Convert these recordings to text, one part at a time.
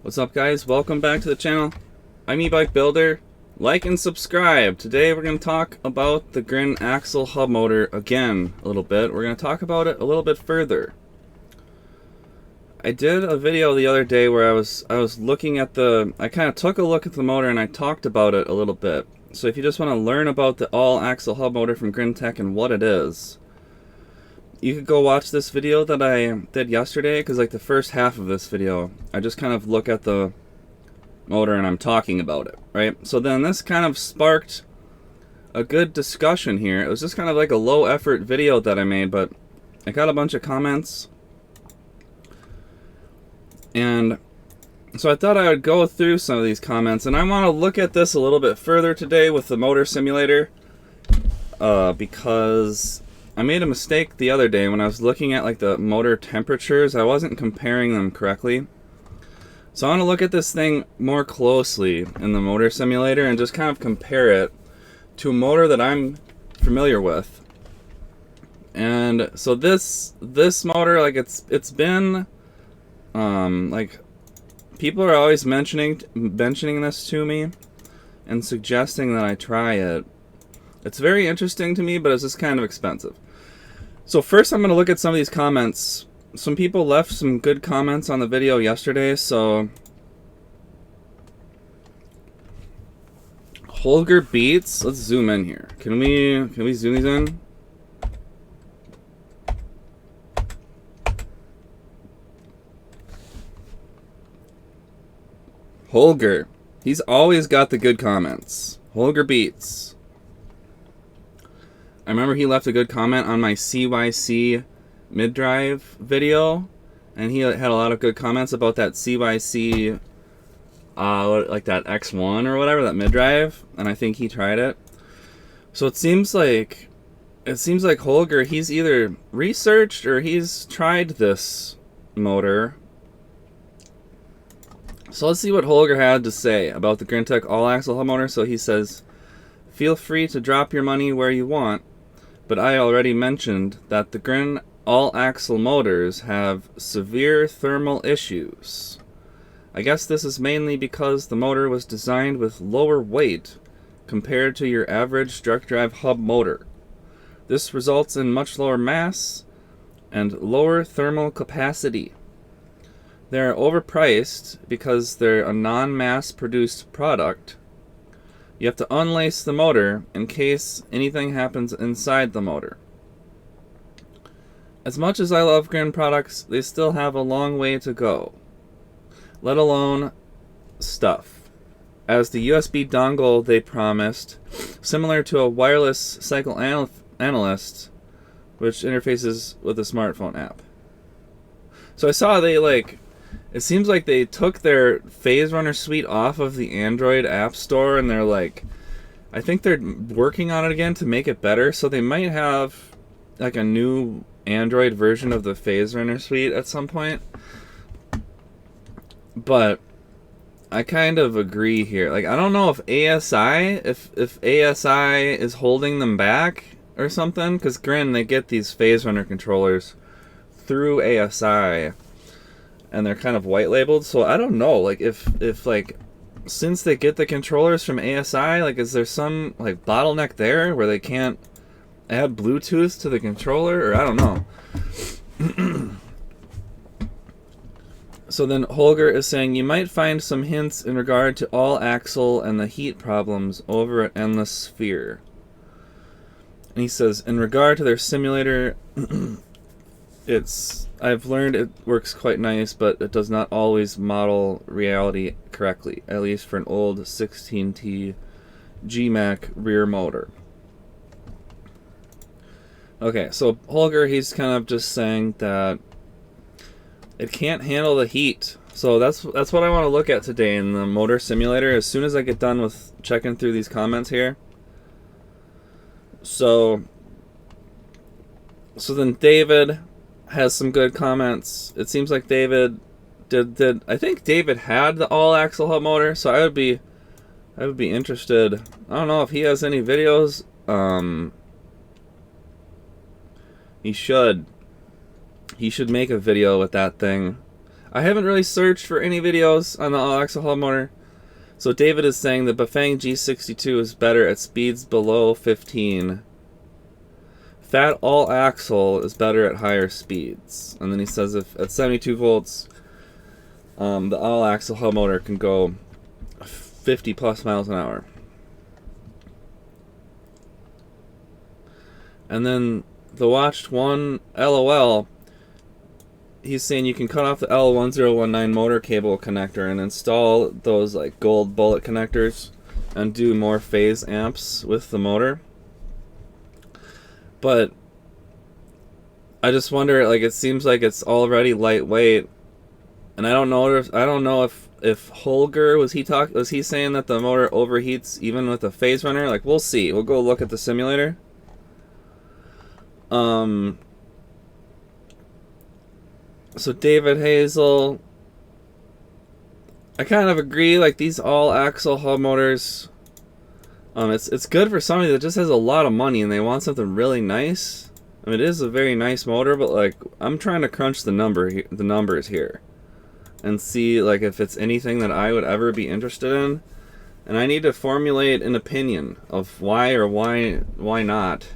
What's up, guys? Welcome back to the channel. I'm E-Bike Builder. Like and subscribe. Today we're going to talk about the Grin axle hub motor again a little bit. We're going to talk about it a little bit further. I did a video the other day where I was looking at I kind of took a look at the motor and I talked about it a little bit. So if you just want to learn about the all axle hub motor from Grin Tech and what it is, you could go watch this video that I did yesterday, because like the first half of this video, I just kind of look at the motor and I'm talking about it, right? So then this kind of sparked a good discussion here. It was just kind of like a low effort video that I made, but I got a bunch of comments. And so I thought I would go through some of these comments, and I want to look at this a little bit further today with the motor simulator, because I made a mistake the other day when I was looking at like the motor temperatures. I wasn't comparing them correctly. So I want to look at this thing more closely in the motor simulator and just kind of compare it to a motor that I'm familiar with. And so this motor, like it's been like people are always mentioning this to me and suggesting that I try it. It's very interesting to me, but it's just kind of expensive. So first I'm going to look at some of these comments. Some people left some good comments on the video yesterday, so Holger Beats, let's zoom in here. Can we zoom these in? Holger, he's always got the good comments. Holger Beats. I remember he left a good comment on my CYC mid-drive video, and he had a lot of good comments about that CYC, like that X1 or whatever, that mid-drive, and I think he tried it. So it seems like Holger, he's either researched or he's tried this motor. So let's see what Holger had to say about the Grin Tech all-axle hub motor. So he says, "Feel free to drop your money where you want, but I already mentioned that the Grin all-axle motors have severe thermal issues. I guess this is mainly because the motor was designed with lower weight compared to your average direct drive hub motor. This results in much lower mass and lower thermal capacity. They're overpriced because they're a non-mass produced product. You have to unlace the motor in case anything happens inside the motor. As much as I love Grin products, they still have a long way to go, let alone stuff. As the USB dongle they promised, similar to a wireless cycle analyst, which interfaces with a smartphone app." So I saw it seems like they took their Phase Runner suite off of the Android App Store, and they're like, I think they're working on it again to make it better. So they might have like a new Android version of the Phase Runner suite at some point. But I kind of agree here. Like, I don't know if ASI is holding them back or something, because Grin, they get these Phase Runner controllers through ASI, and they're kind of white labeled. So I don't know, like if like, since they get the controllers from ASI, like is there some like bottleneck there where they can't add Bluetooth to the controller, or I don't know. So then Holger is saying, "You might find some hints in regard to all axle and the heat problems over at Endless Sphere." And he says, "In regard to their simulator, I've learned it works quite nice, but it does not always model reality correctly, at least for an old 16T GMAC rear motor." Okay, so Holger, he's kind of just saying that it can't handle the heat. So that's what I want to look at today in the motor simulator as soon as I get done with checking through these comments here. So then David has some good comments. It seems like David did I think David had the all-axle hub motor, so I would be interested. I don't know if he has any videos. He should make a video with that thing. I haven't really searched for any videos on the all-axle hub motor. So David is saying the Bafang G62 is better at speeds below 15. Fat all-axle is better at higher speeds. And then he says if at 72 volts, the all-axle hub motor can go 50 plus miles an hour. And then the Watched One LOL, he's saying you can cut off the L1019 motor cable connector and install those like gold bullet connectors and do more phase amps with the motor. But I just wonder, like, it seems like it's already lightweight, and I don't know if Holger was he saying that the motor overheats even with a phase runner? Like, we'll see. We'll go look at the simulator. So David Hazel, I kind of agree. Like, these all-axle hub motors, it's good for somebody that just has a lot of money and they want something really nice. I mean, it is a very nice motor, but like, I'm trying to crunch the numbers here, and see like if it's anything that I would ever be interested in, and I need to formulate an opinion of why or why not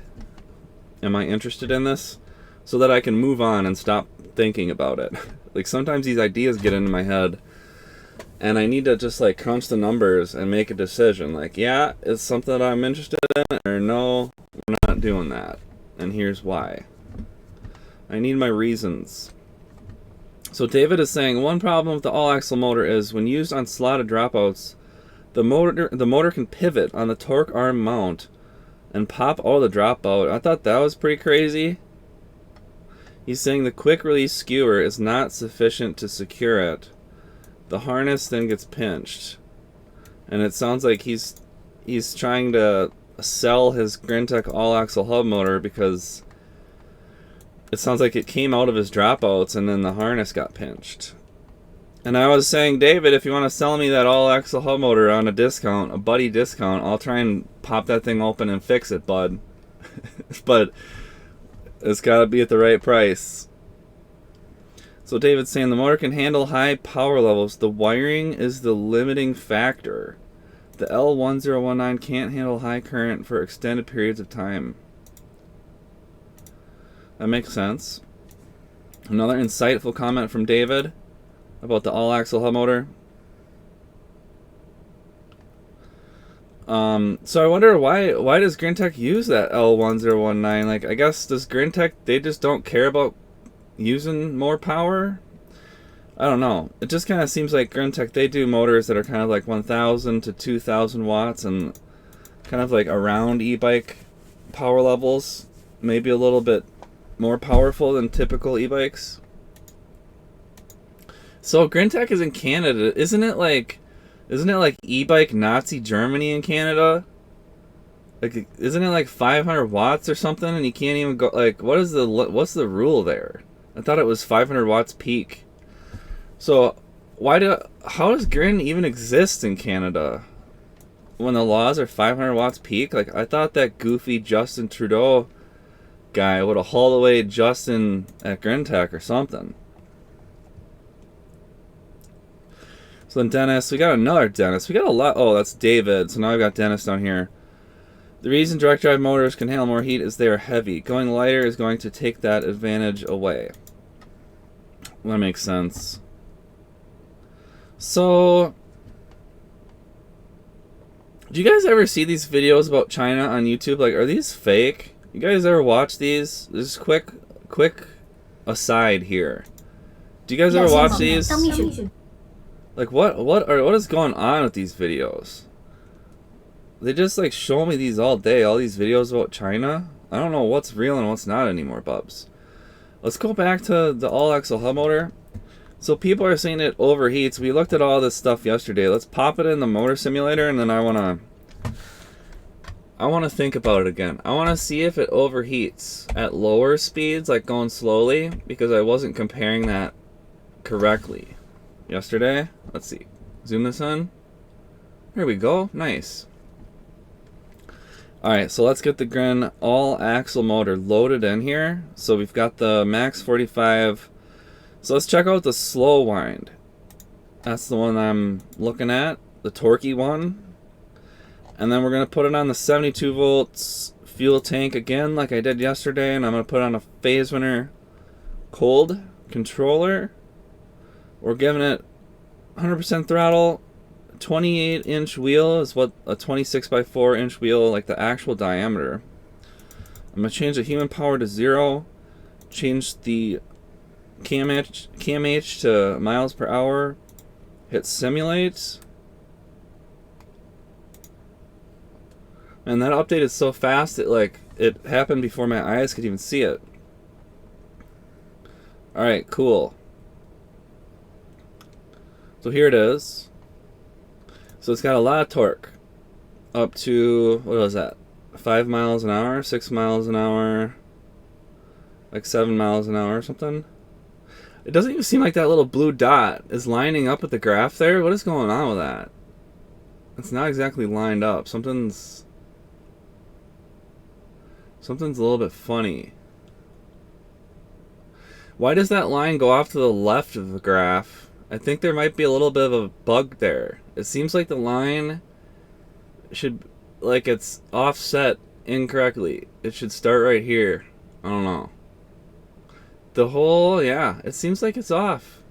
am I interested in this, so that I can move on and stop thinking about it. Like, sometimes these ideas get into my head and I need to just like crunch the numbers and make a decision. Like, yeah, it's something that I'm interested in, or no, we're not doing that. And here's why. I need my reasons. So David is saying one problem with the all-axle motor is when used on slotted dropouts, the motor can pivot on the torque arm mount and pop all the dropout. I thought that was pretty crazy. He's saying the quick release skewer is not sufficient to secure it. The harness then gets pinched. And it sounds like he's trying to sell his Grintech all-axle hub motor because it sounds like it came out of his dropouts and then the harness got pinched. And I was saying, David, if you want to sell me that all-axle hub motor on a discount, a buddy discount, I'll try and pop that thing open and fix it, bud. But it's got to be at the right price. So David's saying the motor can handle high power levels. The wiring is the limiting factor. The L1019 can't handle high current for extended periods of time. That makes sense. Another insightful comment from David about the all-axle hub motor. So I wonder why does Grintech use that L1019? Like, I guess does Grintech, they just don't care about using more power? I don't know. It just kind of seems like Grintech, they do motors that are kind of like 1,000 to 2,000 watts and kind of like around e-bike power levels, maybe a little bit more powerful than typical e-bikes. So Grintech is in Canada. Isn't it like e-bike Nazi Germany in Canada? Like, isn't it like 500 watts or something, and you can't even go, like, what's the rule there? I thought it was 500 watts peak. So how does Grin even exist in Canada when the laws are 500 watts peak? Like, I thought that goofy Justin Trudeau guy would have hauled away Justin at Grintech or something. So then Dennis, we got another Dennis. We got a lot. Oh, that's David. So now I've got Dennis down here. The reason direct drive motors can handle more heat is they are heavy. Going lighter is going to take that advantage away. That makes sense. So, do you guys ever see these videos about China on YouTube? Like, are these fake? You guys ever watch these? Just quick aside here. Do you guys ever watch these? Like, what is going on with these videos? They just like show me these all day, all these videos about China. I don't know what's real and what's not anymore, bubs. Let's go back to the all-axle hub motor. So people are saying it overheats. We looked at all this stuff yesterday. Let's pop it in the motor simulator, and then I wanna think about it again. I wanna see if it overheats at lower speeds, like going slowly, because I wasn't comparing that correctly yesterday. Let's see. Zoom this in. There we go. Nice. Alright, so let's get the Grin all-axle motor loaded in here. So we've got the Max 45 So let's check out the slow wind. That's the one I'm looking at, the torquey one. And then we're going to put it on the 72 volts fuel tank again like I did yesterday, and I'm going to put it on a phase winner cold controller. We're giving it 100% throttle. 28-inch wheel is what a 26 by 4 inch wheel, like the actual diameter. I'm going to change the human power to 0. Change the kmh to miles per hour. Hit simulate. And that update is so fast that it happened before my eyes could even see it. Alright, cool. So here it is. So it's got a lot of torque. Up to, what was that? 5 miles an hour, 6 miles an hour, like 7 miles an hour or something. It doesn't even seem like that little blue dot is lining up with the graph there. What is going on with that? It's not exactly lined up. Something's a little bit funny. Why does that line go off to the left of the graph? I think there might be a little bit of a bug there. It seems like the line should, it's offset incorrectly. It should start right here. I don't know. It seems like it's off.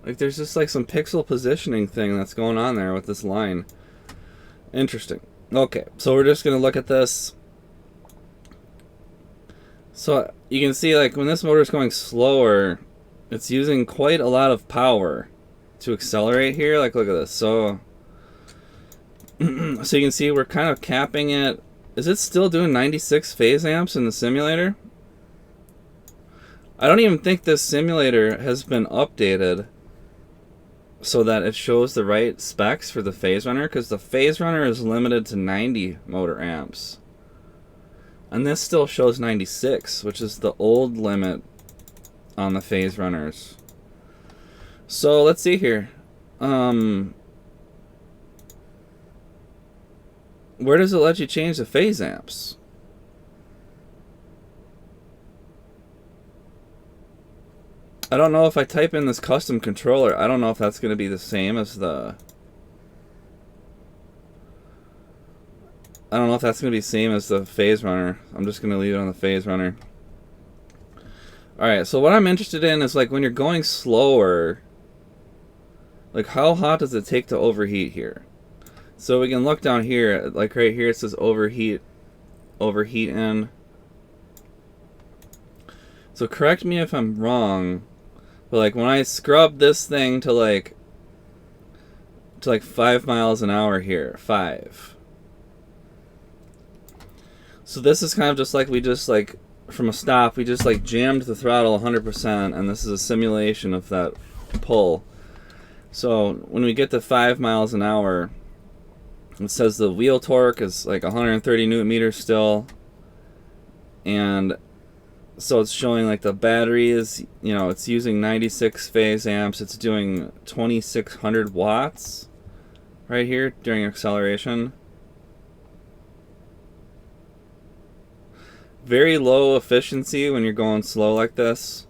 There's just some pixel positioning thing that's going on there with this line. Interesting. Okay, so we're just going to look at this. So you can see when this motor is going slower, it's using quite a lot of power to accelerate here. Look at this. So you can see we're kind of capping it. Is it still doing 96 phase amps in the simulator? I don't even think this simulator has been updated so that it shows the right specs for the phase runner, because the phase runner is limited to 90 motor amps. And this still shows 96, which is the old limit on the phase runners. So let's see here. Where does it let you change the phase amps? I don't know if I type in this custom controller. I don't know if that's going to be the same as the... I don't know if that's going to be the same as the phase runner. I'm just going to leave it on the phase runner. Alright, so what I'm interested in is when you're going slower, how hot does it take to overheat here? So we can look down here, right here it says overheat in. So correct me if I'm wrong, but when I scrub this thing to 5 miles an hour here, 5. So this is kind of just we just from a stop, we just jammed the throttle 100%, and this is a simulation of that pull. So when we get to 5 miles an hour, it says the wheel torque is 130 newton meters still, and so it's showing the battery is, it's using 96 phase amps. It's doing 2600 watts right here during acceleration. Very low efficiency when you're going slow like this.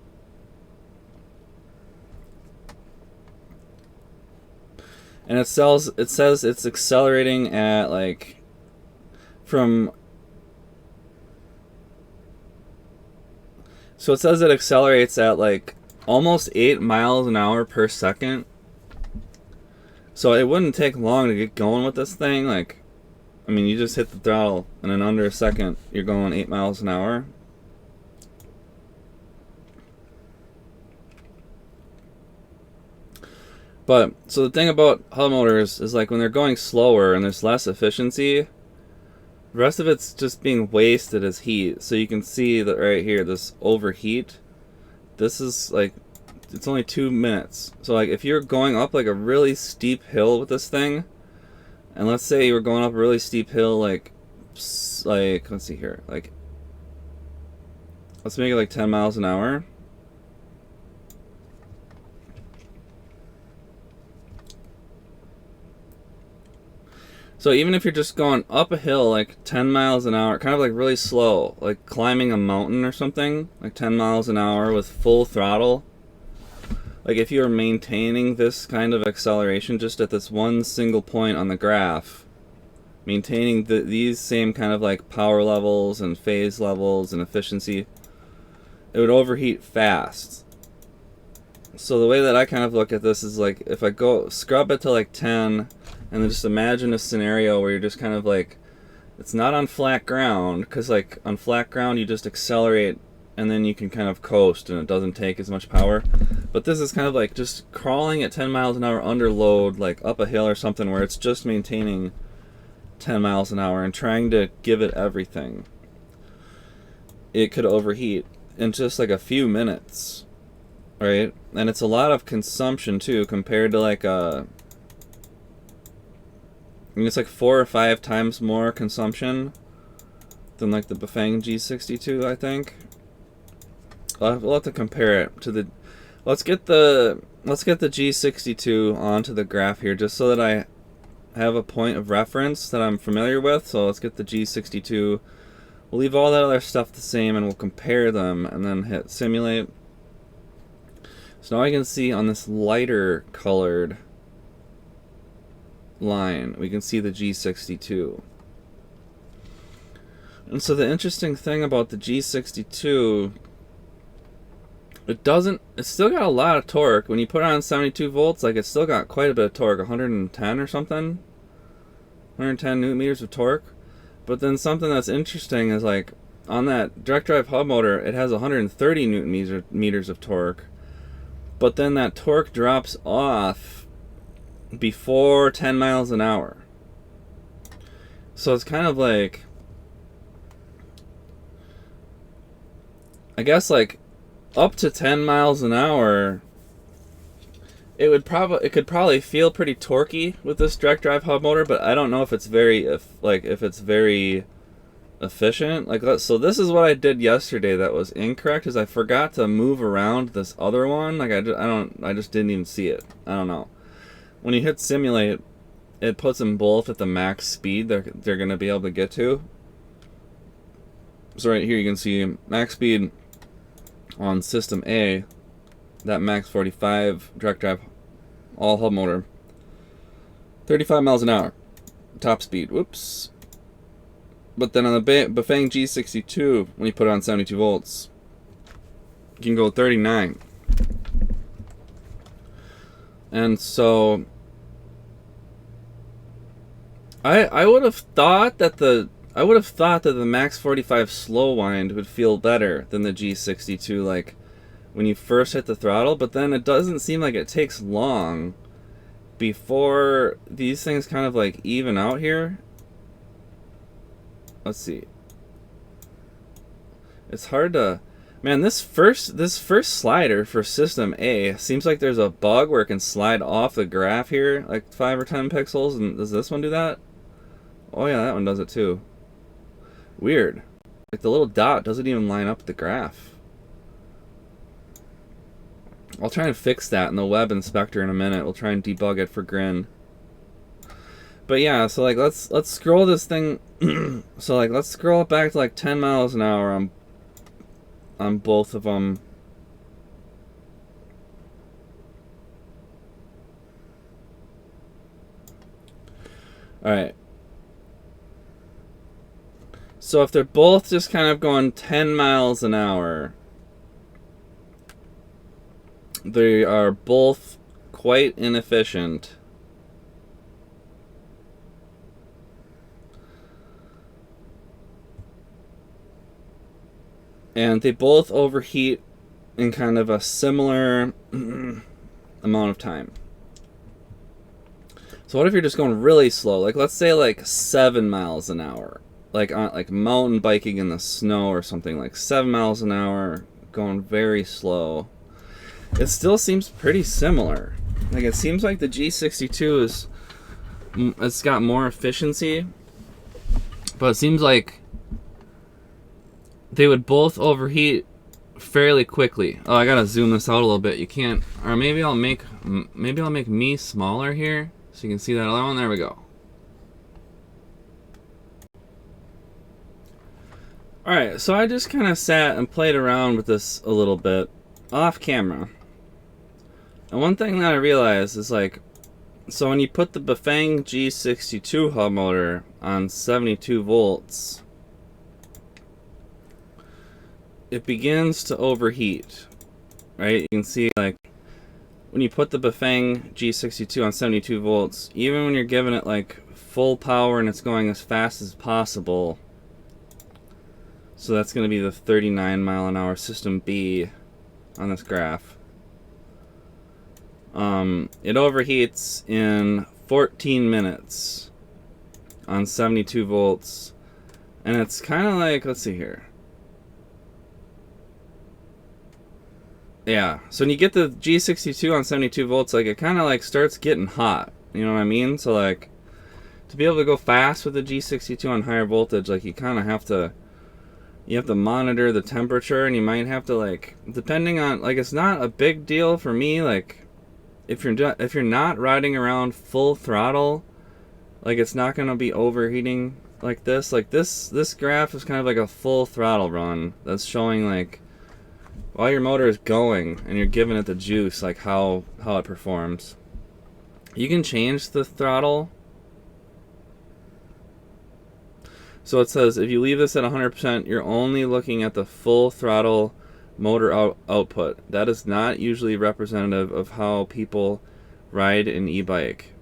And it says it's accelerating at so it says it accelerates at almost 8 miles an hour per second. So it wouldn't take long to get going with this thing. I mean, you just hit the throttle, and in under a second, you're going 8 miles an hour. But, so the thing about hub motors is when they're going slower and there's less efficiency, the rest of it's just being wasted as heat. So you can see that right here, this overheat, this is it's only 2 minutes. So if you're going up a really steep hill with this thing, and let's say you were going up a really steep hill, let's see here, let's make it 10 miles an hour. So even if you're just going up a hill like 10 miles an hour, kind of like really slow, like climbing a mountain or something, like 10 miles an hour with full throttle, like if you are maintaining this kind of acceleration just at this one single point on the graph, maintaining these same kind of like power levels and phase levels and efficiency, it would overheat fast. So the way that I kind of look at this is like if I go scrub it to like 10, and then just imagine a scenario where you're just kind of like, it's not on flat ground, because like on flat ground you just accelerate and then you can kind of coast and it doesn't take as much power. But this is kind of like just crawling at 10 miles an hour under load, like up a hill or something, where it's just maintaining 10 miles an hour and trying to give it everything. It could overheat in just like a few minutes, right? And it's a lot of consumption too, compared to like I mean, it's like 4 or 5 times more consumption than like the Bafang G62, I think. We'll have to compare it to the. Let's get the G62 onto the graph here, just so that I have a point of reference that I'm familiar with. So let's get the G62. We'll leave all that other stuff the same, and we'll compare them, and then hit simulate. So now I can see on this lighter colored line, we can see the G62. And so the interesting thing about the G62, it's still got a lot of torque. When you put it on 72 volts, like it's still got quite a bit of torque, 110 or something, 110 newton meters of torque. But then something that's interesting is like on that direct drive hub motor, it has 130 newton meters of torque, but then that torque drops off before 10 miles an hour. So it's kind of like, I guess like up to 10 miles an hour, it could probably feel pretty torquey with this direct drive hub motor, but I don't know if it's very efficient. Like, so this is what I did yesterday that was incorrect, is I forgot to move around this other one. Like I just didn't even see it. I don't know. When you hit simulate, it puts them both at the max speed they're going to be able to get to. So right here you can see max speed on system A, that max 45 direct drive all hub motor, 35 miles an hour top speed. Whoops. But then on the Bafang G62, when you put it on 72 volts, you can go 39. And so I would have thought that the max 45 slow wind would feel better than the G62, like when you first hit the throttle, but then it doesn't seem like it takes long before these things kind of like even out here. Let's see. It's hard to, man, this first slider for system A seems like there's a bug where it can slide off the graph here, like 5 or 10 pixels, and does this one do that? Oh yeah, that one does it too. Weird. Like the little dot doesn't even line up with the graph. I'll try and fix that in the web inspector in a minute. We'll try and debug it for Grin. But yeah, so like let's scroll this thing. So like let's scroll it back to like 10 miles an hour on both of them. All right. So if they're both just kind of going 10 miles an hour, they are both quite inefficient. And they both overheat in kind of a similar amount of time. So what if you're just going really slow? Like let's say like 7 miles an hour. Like on like mountain biking in the snow or something, like 7 miles an hour, going very slow. It still seems pretty similar. Like it seems like the G62 it's got more efficiency, but it seems like they would both overheat fairly quickly. Oh, I gotta zoom this out a little bit. You can't, or maybe I'll make me smaller here so you can see that other one. There we go. Alright, so I just kind of sat and played around with this a little bit off camera. And one thing that I realized is like, so when you put the Bafang G62 hub motor on 72 volts, it begins to overheat, right? You can see like when you put the Bafang G62 on 72 volts, even when you're giving it like full power and it's going as fast as possible, so that's going to be the 39 mile an hour system B on this graph, it overheats in 14 minutes on 72 volts. And it's kind of like, let's see here. Yeah, so when you get the G62 on 72 volts, like it kind of like starts getting hot. You know what I mean? So like to be able to go fast with the G62 on higher voltage, like you kind of have to, you have to monitor the temperature, and you might have to like, depending on, like, it's not a big deal for me, like if you're not riding around full throttle, like it's not going to be overheating like this. Like this graph is kind of like a full throttle run that's showing like while your motor is going and you're giving it the juice, like how it performs. You can change the throttle. So it says if you leave this at 100%, you're only looking at the full throttle motor output. That is not usually representative of how people ride an e-bike.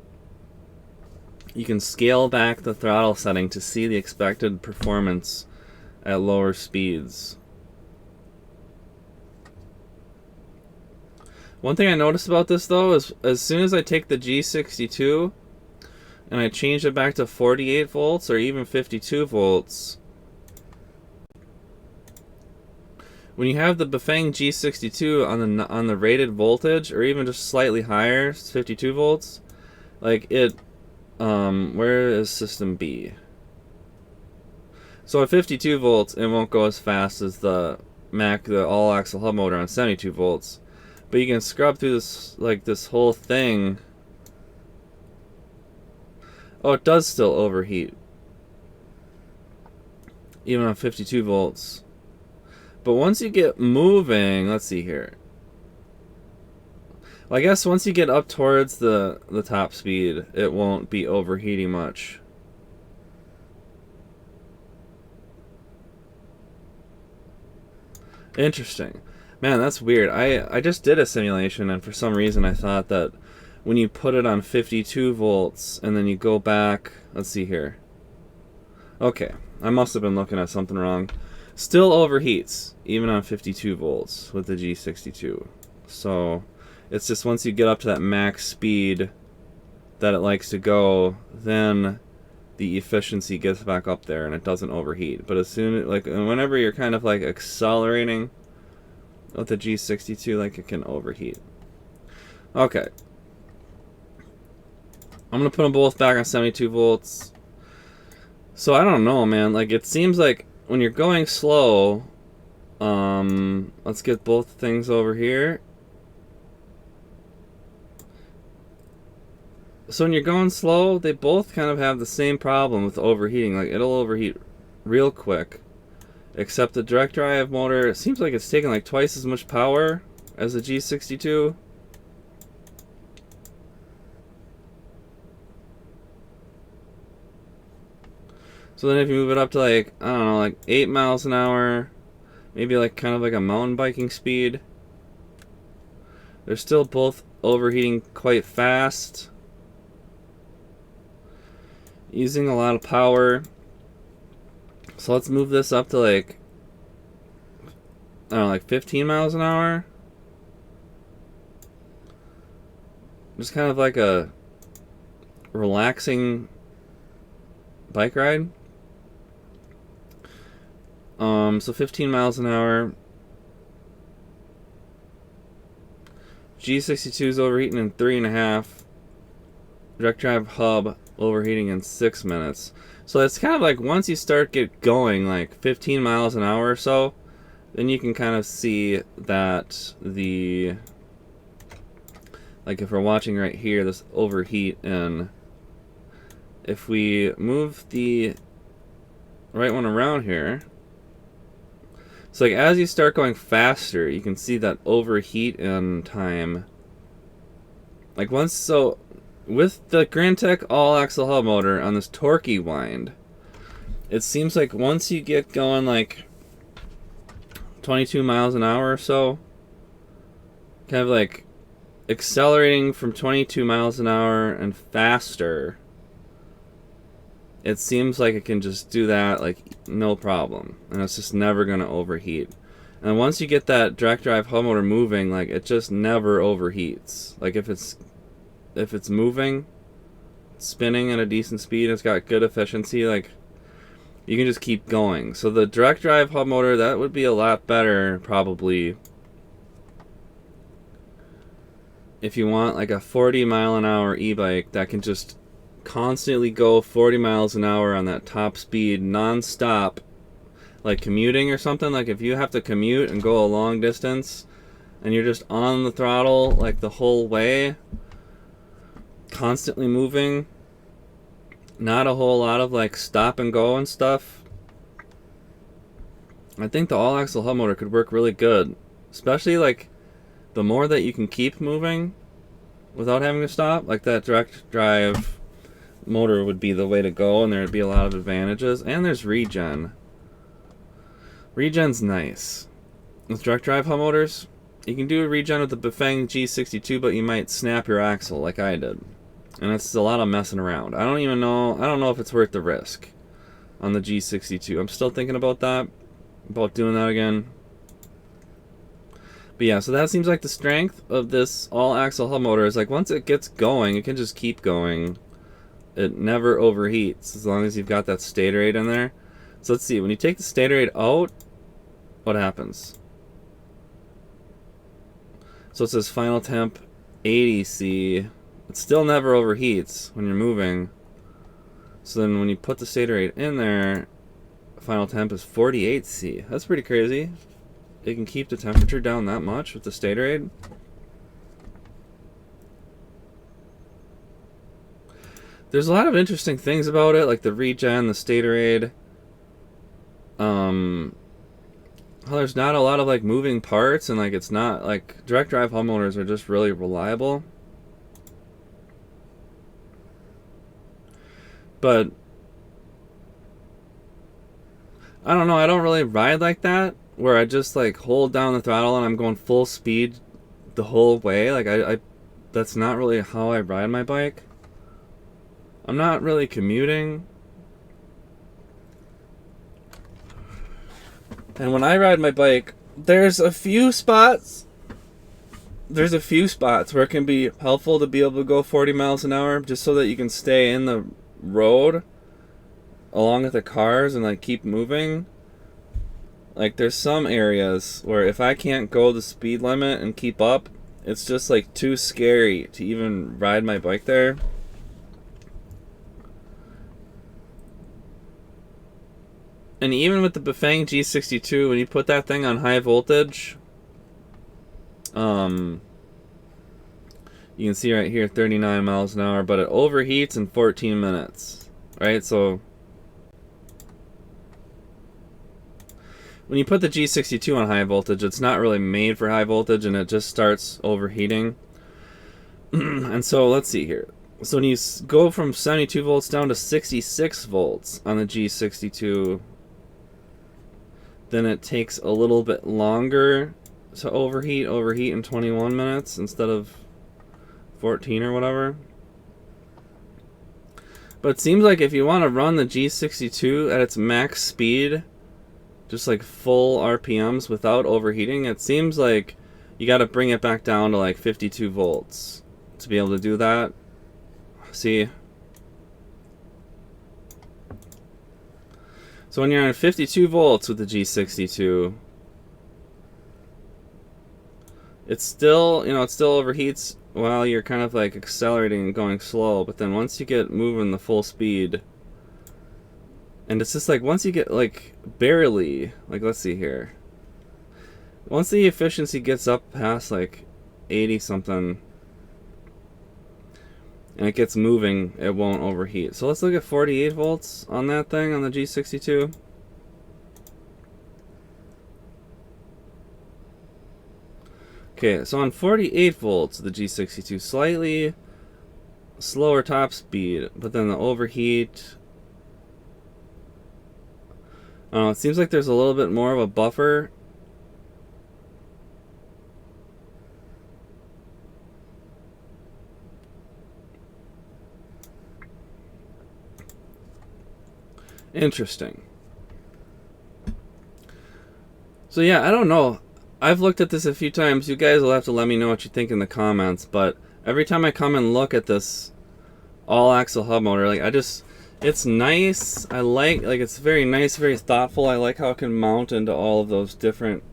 You can scale back the throttle setting to see the expected performance at lower speeds. One thing I noticed about this though is as soon as I take the G62 and I change it back to 48 volts or even 52 volts, when you have the Bafang G62 on the rated voltage or even just slightly higher, 52 volts, like it, where is system B? So at 52 volts, it won't go as fast as the all axle hub motor on 72 volts. But you can scrub through this, like this whole thing. Oh, it does still overheat, even on 52 volts. But once you get moving, let's see here. Well, I guess once you get up towards the top speed, it won't be overheating much. Interesting. Man, that's weird. I just did a simulation, and for some reason I thought that when you put it on 52 volts and then you go back, let's see here. Okay, I must have been looking at something wrong. Still overheats, even on 52 volts with the G62. So it's just once you get up to that max speed that it likes to go, then the efficiency gets back up there and it doesn't overheat. But as soon as, like, whenever you're kind of like accelerating with the G62, like, it can overheat. Okay, I'm gonna put them both back on 72 volts. So I don't know, man, like it seems like when you're going slow, let's get both things over here. So when you're going slow, they both kind of have the same problem with overheating. Like it'll overheat real quick. Except the direct drive motor, it seems like it's taking like twice as much power as the G62. So then if you move it up to like, I don't know, like 8 miles an hour, maybe like kind of like a mountain biking speed, they're still both overheating quite fast, using a lot of power. So let's move this up to like, I don't know, like 15 miles an hour. Just kind of like a relaxing bike ride. So 15 miles an hour. G62 is overheating in 3.5. Direct drive hub overheating in 6 minutes. So it's kind of like once you start get going like 15 miles an hour or so, then you can kind of see that the, like if we're watching right here, this overheat, and if we move the right one around here, So like as you start going faster, you can see that overheat in time. Like once, so with the Grin all axle hub motor on this torquey wind, it seems like once you get going like 22 miles an hour or so, kind of like accelerating from 22 miles an hour and faster, it seems like it can just do that like no problem, and it's just never going to overheat. And once you get that direct drive hub motor moving, like it just never overheats. Like if it's moving, spinning at a decent speed, it's got good efficiency, like you can just keep going. So the direct drive hub motor, that would be a lot better probably if you want like a 40 mile an hour e-bike that can just constantly go 40 miles an hour on that top speed non-stop, like commuting or something. Like if you have to commute and go a long distance and you're just on the throttle like the whole way, constantly moving, not a whole lot of like stop and go and stuff, I think the all-axle hub motor could work really good. Especially like the more that you can keep moving without having to stop, like that direct drive motor would be the way to go, and there'd be a lot of advantages. And there's regen. Regen's nice. With direct drive hub motors, you can do a regen with the Bafang G62, but you might snap your axle like I did. And it's a lot of messing around. I don't know if it's worth the risk on the G62. I'm still thinking about that, about doing that again. But yeah, so that seems like the strength of this all-axle hub motor is like once it gets going, it can just keep going. It never overheats as long as you've got that stator aid in there. So let's see, when you take the stator aid out, what happens? So it says final temp 80C. It still never overheats when you're moving. So then when you put the stator aid in there, final temp is 48C. That's pretty crazy. It can keep the temperature down that much with the stator aid. There's a lot of interesting things about it, like the regen, the stator aid. How there's not a lot of like moving parts, and like it's not like direct drive hub motors are just really reliable. But I don't know, I don't really ride like that, where I just like hold down the throttle and I'm going full speed the whole way. Like I that's not really how I ride my bike. I'm not really commuting. And when I ride my bike, there's a few spots where it can be helpful to be able to go 40 miles an hour just so that you can stay in the road along with the cars and like keep moving. Like there's some areas where if I can't go the speed limit and keep up, it's just like too scary to even ride my bike there. And even with the Bafang G62, when you put that thing on high voltage, you can see right here 39 miles an hour, but it overheats in 14 minutes, right? So when you put the G62 on high voltage, it's not really made for high voltage, and it just starts overheating. And so let's see here. So when you go from 72 volts down to 66 volts on the G62, then it takes a little bit longer to overheat in 21 minutes instead of 14 or whatever. But it seems like if you want to run the G62 at its max speed, just like full RPMs without overheating, it seems like you got to bring it back down to like 52 volts to be able to do that. See? So when you're on 52 volts with the G62, it's still, it still overheats while you're kind of like accelerating and going slow, but then once you get moving the full speed, and it's just like once you get like barely, like let's see here, once the efficiency gets up past like 80 something and it gets moving, it won't overheat. So let's look at 48 volts on that thing, on the G62. Okay, so on 48 volts, the G62 slightly slower top speed, but then the overheat. I don't know, it seems like there's a little bit more of a buffer. Interesting. So yeah, I don't know. I've looked at this a few times. You guys will have to let me know what you think in the comments, but every time I come and look at this all axle hub motor, like it's nice. I like it's very nice, very thoughtful. I like how it can mount into all of those different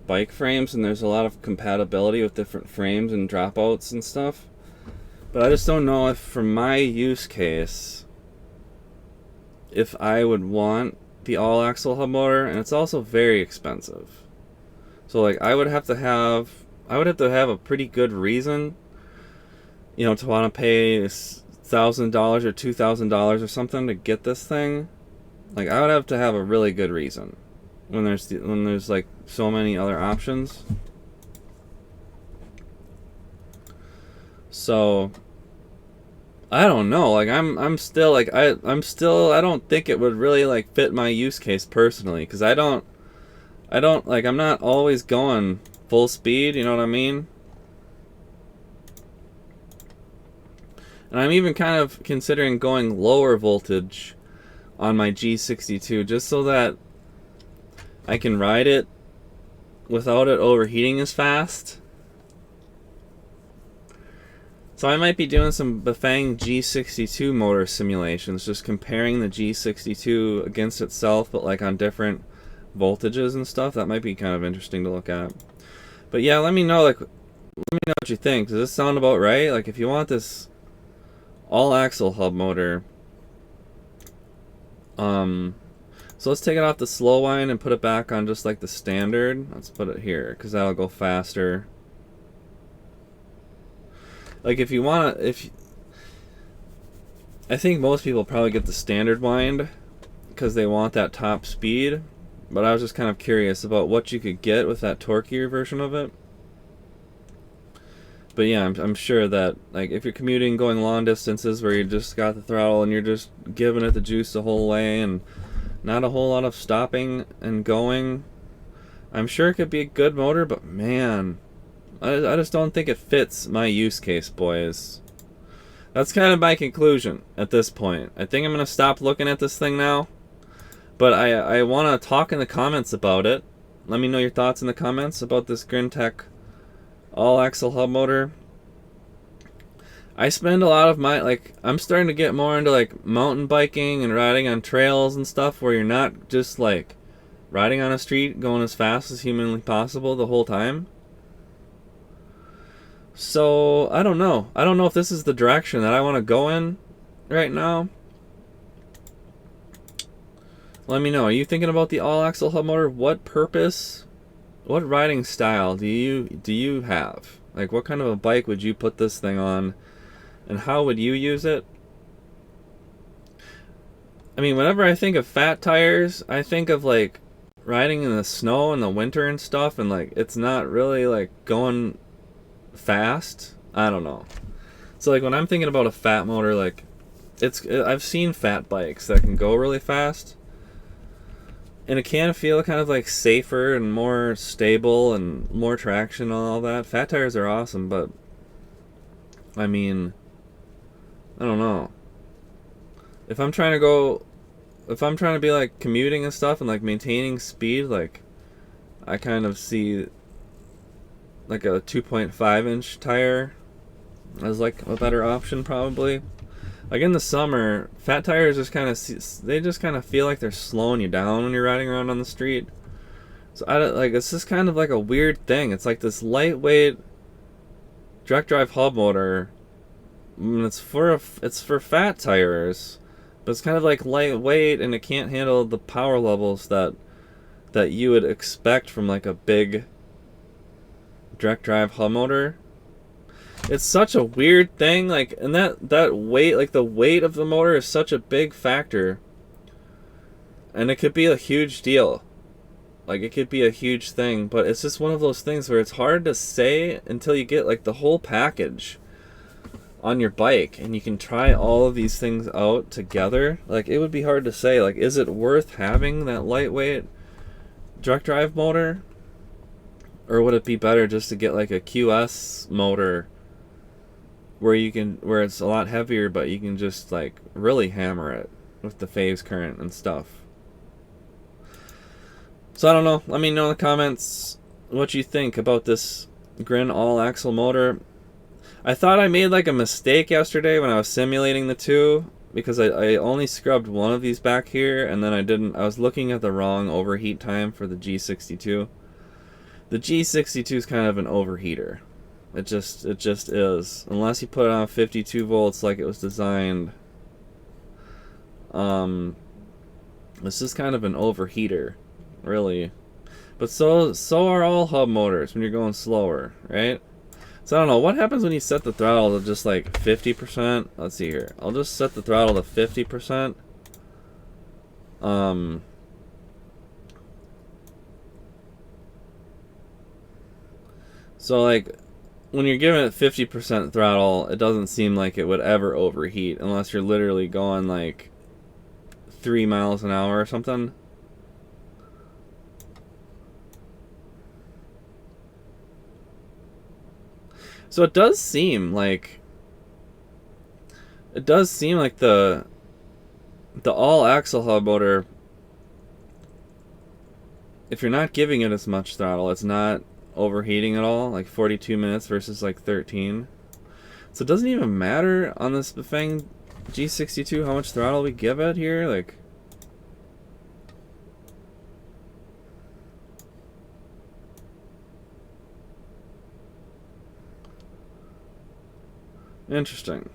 bike frames, and there's a lot of compatibility with different frames and dropouts and stuff. But I just don't know if for my use case, if I would want the all axle hub motor, and it's also very expensive. So like I would have to have a pretty good reason, to want to pay $1,000 or $2,000 or something to get this thing. Like I would have to have a really good reason when there's like so many other options. So I don't know. Like I'm still like I don't think it would really like fit my use case personally, because I don't like, I'm not always going full speed, you know what I mean? And I'm even kind of considering going lower voltage on my G62 just so that I can ride it without it overheating as fast. So I might be doing some Bafang G62 motor simulations, just comparing the G62 against itself, but like on different voltages and stuff. That might be kind of interesting to look at. But yeah, let me know what you think. Does this sound about right? Like if you want this all axle hub motor, so let's take it off the slow wind and put it back on just like the standard. Let's put it here because that'll go faster. Like if you want to, I think most people probably get the standard wind because they want that top speed. But I was just kind of curious about what you could get with that torquier version of it. But yeah, I'm sure that like if you're commuting, going long distances where you just got the throttle and you're just giving it the juice the whole way and not a whole lot of stopping and going, I'm sure it could be a good motor, but man, I just don't think it fits my use case, boys. That's kind of my conclusion at this point. I think I'm going to stop looking at this thing now. But I want to talk in the comments about it. Let me know your thoughts in the comments about this Grin Tech all-axle hub motor. I spend a lot of I'm starting to get more into like mountain biking and riding on trails and stuff where you're not just like riding on a street going as fast as humanly possible the whole time. So I don't know. I don't know if this is the direction that I want to go in right now. Let me know. Are you thinking about the all-axle hub motor? What purpose, what riding style do you have? Like, what kind of a bike would you put this thing on, and how would you use it? I mean, whenever I think of fat tires, I think of like riding in the snow in the winter and stuff, and like it's not really like going fast. I don't know. So like when I'm thinking about a fat motor, like I've seen fat bikes that can go really fast. And it can feel kind of like safer and more stable and more traction and all that. Fat tires are awesome, but I mean, I don't know. If I'm trying to be like commuting and stuff and like maintaining speed, like I kind of see like a 2.5-inch tire as like a better option probably. Like in the summer, fat tires just kind of feel like they're slowing you down when you're riding around on the street. So it's just kind of like a weird thing. It's like this lightweight direct drive hub motor. And it's for fat tires, but it's kind of like lightweight and it can't handle the power levels that you would expect from like a big direct drive hub motor. It's such a weird thing, like, and that weight, like the weight of the motor is such a big factor, and it could be a huge deal. Like, it could be a huge thing, but it's just one of those things where it's hard to say until you get like the whole package on your bike and you can try all of these things out together. Like, it would be hard to say, like, is it worth having that lightweight direct drive motor, or would it be better just to get like a QS motor where it's a lot heavier, but you can just like really hammer it with the phase current and stuff. So I don't know. Let me know in the comments what you think about this Grin all-axle motor. I thought I made like a mistake yesterday when I was simulating the two, because I only scrubbed one of these back here, and then I was looking at the wrong overheat time for the G62. The G62 is kind of an overheater. It just is. Unless you put it on 52 volts like it was designed. This is kind of an overheater, really. But so are all hub motors when you're going slower, right? So I don't know, what happens when you set the throttle to just like 50%? Let's see here. I'll just set the throttle to 50%. So like when you're giving it 50% throttle, it doesn't seem like it would ever overheat unless you're literally going like 3 miles an hour or something. So it does seem like the all-axle hub motor, if you're not giving it as much throttle, it's not overheating at all, like 42 minutes versus like 13. So it doesn't even matter on this Bafang G62 how much throttle we give it here, like. Interesting.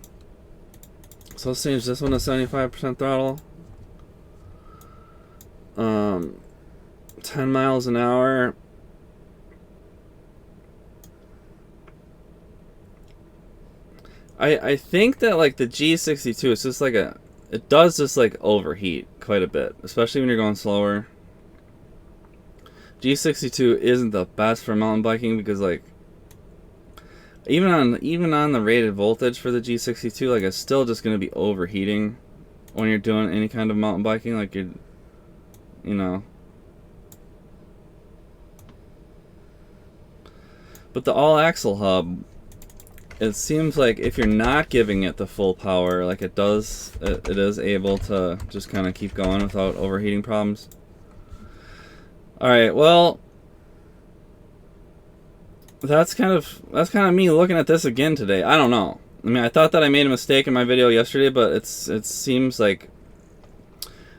So let's change this one to 75% throttle. 10 miles an hour. I think that like the G62 is just like it does just like overheat quite a bit, especially when you're going slower. G62 isn't the best for mountain biking because like even on the rated voltage for the G62, like it's still just gonna be overheating when you're doing any kind of mountain biking, like you know. But the all-axle hub, it seems like if you're not giving it the full power, like it is able to just kind of keep going without overheating problems. All right, well, that's kind of me looking at this again today. I don't know. I mean, I thought that I made a mistake in my video yesterday, but it seems like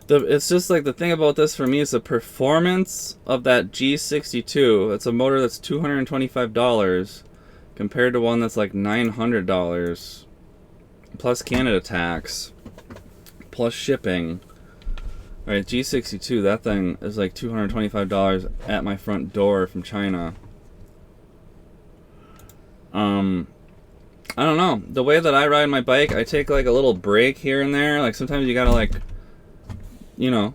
it's just like the thing about this for me is the performance of that G62. It's a motor that's $225 compared to one that's like $900 plus Canada tax plus shipping. All right, G62, that thing is like $225 at my front door from China. I don't know. The way that I ride my bike, I take like a little break here and there. Like sometimes you gotta like, you know,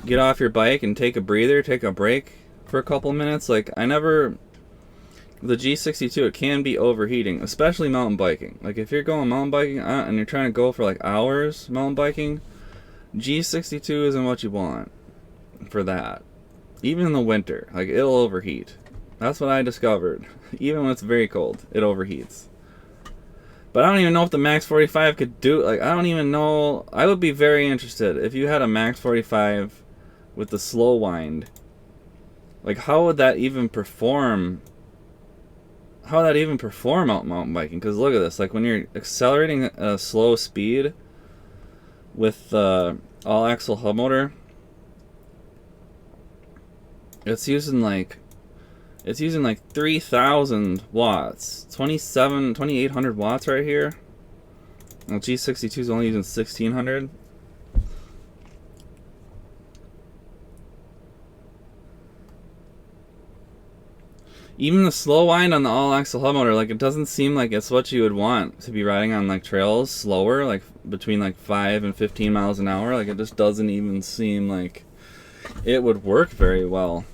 get off your bike and take a breather, take a break for a couple minutes. Like the G62, it can be overheating, especially mountain biking. Like if you're going mountain biking and you're trying to go for like hours mountain biking, G62 isn't what you want for that. Even in the winter, like it'll overheat. That's what I discovered. Even when it's very cold, it overheats. But I don't even know if the Max 45 could do, like, I don't even know. I would be very interested if you had a Max 45 with the slow wind. Like, how would that even perform? How would that even perform out mountain biking? Because look at this. Like, when you're accelerating at a slow speed with the all-axle hub motor, it's using like 3,000 watts, 2,800 watts right here. Well, G62 is only using 1,600. Even the slow wind on the all-axle hub motor, like it doesn't seem like it's what you would want to be riding on like trails slower, like between like 5 and 15 miles an hour. Like it just doesn't even seem like it would work very well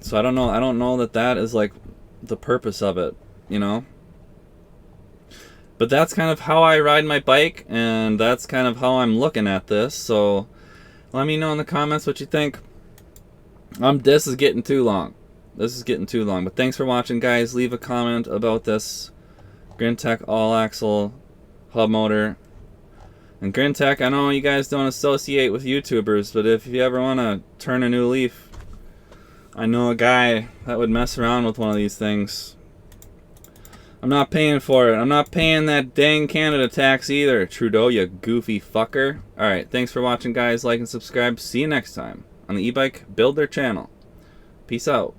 So I don't know that that is like the purpose of it, you know. But that's kind of how I ride my bike, and that's kind of how I'm looking at this. So let me know in the comments what you think. This is getting too long. This is getting too long. But thanks for watching, guys. Leave a comment about this Grin all-axle hub motor. And Grin, I know you guys don't associate with YouTubers, but if you ever want to turn a new leaf, I know a guy that would mess around with one of these things. I'm not paying for it. I'm not paying that dang Canada tax either, Trudeau, you goofy fucker. Alright, thanks for watching, guys. Like and subscribe. See you next time on the e-bike builder channel. Peace out.